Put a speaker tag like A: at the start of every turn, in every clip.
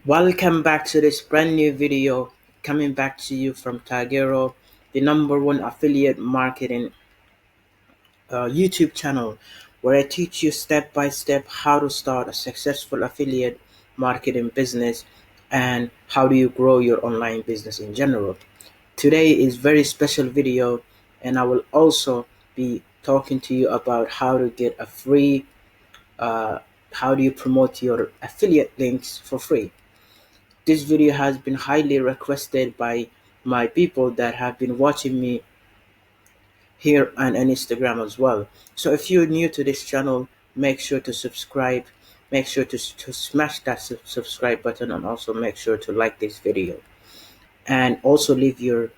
A: Welcome back to this brand new video coming back to you from Tageero, the number one affiliate marketing YouTube channel where I teach you step by step how to start a successful affiliate marketing business and how do you grow your online business in general. Today is very special video and I will also be talking to you about how to get a free how do you promote your affiliate links for free. This video has been highly requested by my people that have been watching me here and on Instagram as well. So if you're new to this channel, make sure to subscribe, make sure to smash that subscribe button, and also make sure to like this video. And also leave your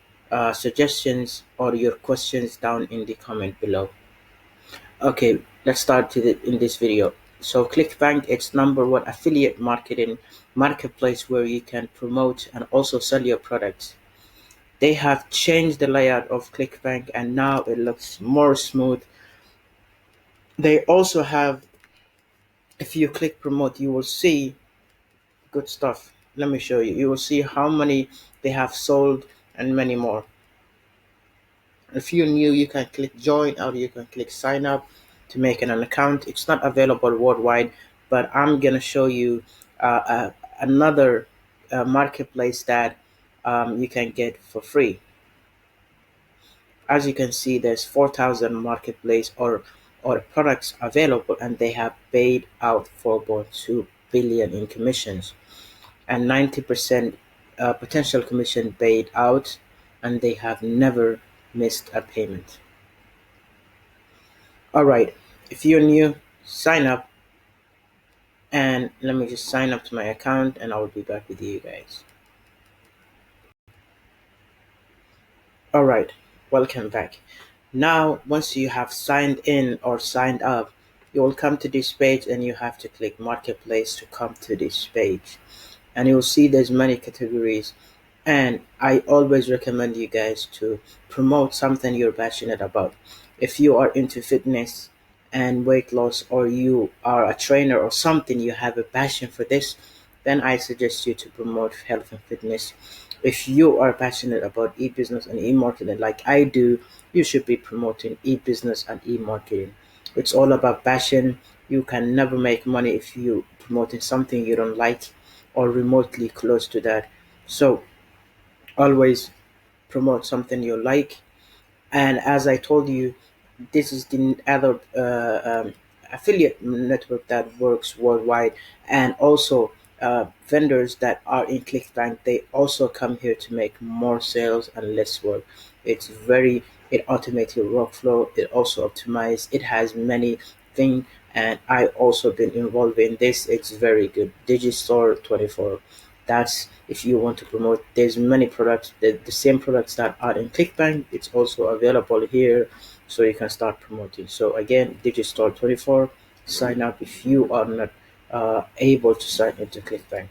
A: suggestions or your questions down in the comment below. Okay, let's start in this video. So Clickbank, it's number one affiliate marketing marketplace where you can promote and also sell your products. They have changed the layout of Clickbank and now it looks more smooth. They also have, if you click promote, you will see good stuff. Let me show you. You will see how many they have sold and many more. If you're new, you can click join or you can click sign up to make an account. It's not available worldwide, but I'm gonna show you another marketplace that you can get for free. As you can see, there's 4,000 marketplace or products available, and they have paid out 4.2 billion in commissions and 90% potential commission paid out, and they have never missed a payment. All right, if you're new, sign up, and let me just sign up to my account and I'll be back with you guys. All right, welcome back. Now, once you have signed in or signed up, you will come to this page and you have to click marketplace to come to this page. And you'll see there's many categories. And I always recommend you guys to promote something you're passionate about. If you are into fitness and weight loss, or you are a trainer or something, you have a passion for this, then I suggest you to promote health and fitness. If you are passionate about e-business and e-marketing like I do, you should be promoting e-business and e-marketing. It's all about passion. You can never make money if you promoting something you don't like or remotely close to that. So always promote something you like. And as I told you, this is the other affiliate network that works worldwide, and also vendors that are in Clickbank, they also come here to make more sales and less work. It automates your workflow. It also optimizes. It has many things, and I also been involved in this. It's very good. Digistore 24. That's if you want to promote. There's many products, the same products that are in Clickbank, it's also available here, so you can start promoting. So again, Digistore 24, sign up if you are not able to sign into Clickbank.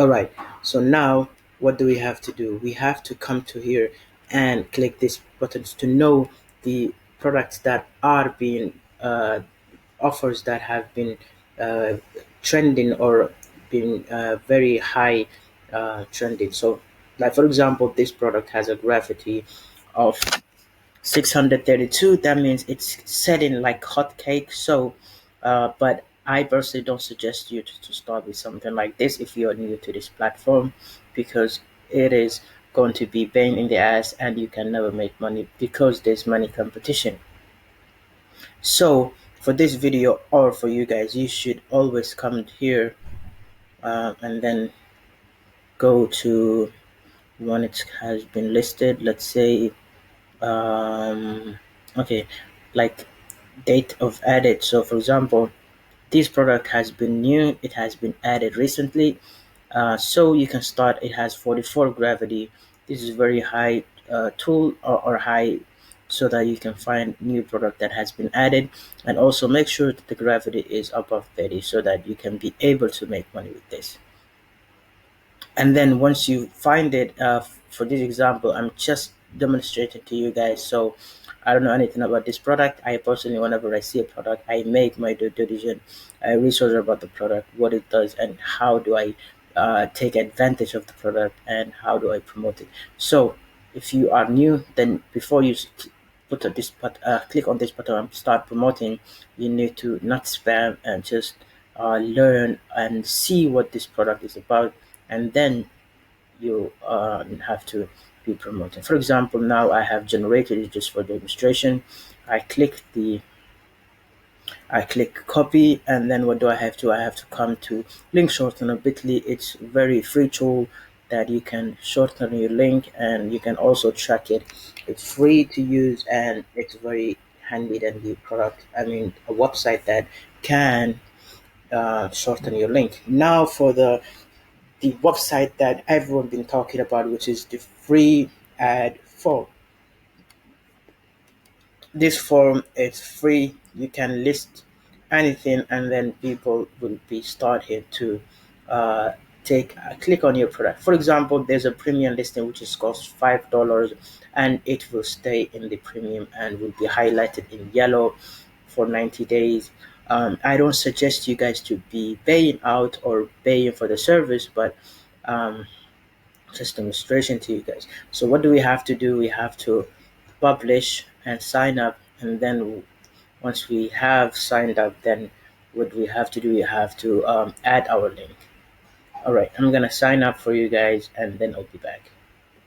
A: All right, so now what do we have to do? We have to come to here and click these buttons to know the products that are being offers that have been uh, trending or been very high trending. So like for example, this product has a gravity of 632. That means it's selling like hotcake. So but I personally don't suggest you to start with something like this if you're new to this platform, because it is going to be pain in the ass and you can never make money because there's money competition. So for this video, or for you guys, you should always come here and then go to when it has been listed. Let's say okay, like date of added. So for example, this product has been new, it has been added recently. So you can start. It has 44 gravity. This is very high tool, or high, so that you can find new product that has been added, and also make sure that the gravity is above 30 so that you can be able to make money with this. And then once you find it, for this example, I'm just demonstrating to you guys. So I don't know anything about this product. I personally, whenever I see a product, I make my due diligence. I research about the product, what it does, and how do I take advantage of the product, and how do I promote it. So if you are new, then before you click on this button and start promoting, you need to not spam and just learn and see what this product is about, and then you have to be promoting. For example, now I have generated it just for demonstration. I click the I click copy, and then what do I have to? I have to come to link shortener Bitly. It's a very free tool that you can shorten your link, and you can also track it. It's free to use, and it's very handy than the product. I mean, a website that can shorten your link. Now for the website that everyone been talking about, which is the free ad form. This form is free. You can list anything, and then people will be starting to uh, take a click on your product. For example, there's a premium listing which is cost $5, and it will stay in the premium and will be highlighted in yellow for 90 days. I don't suggest you guys to be paying out or paying for the service, but um, just demonstration to you guys. So what do we have to do? We have to publish and sign up, and then once we have signed up, then what we have to do, we have to add our link. All right, I'm gonna sign up for you guys, and then I'll be back.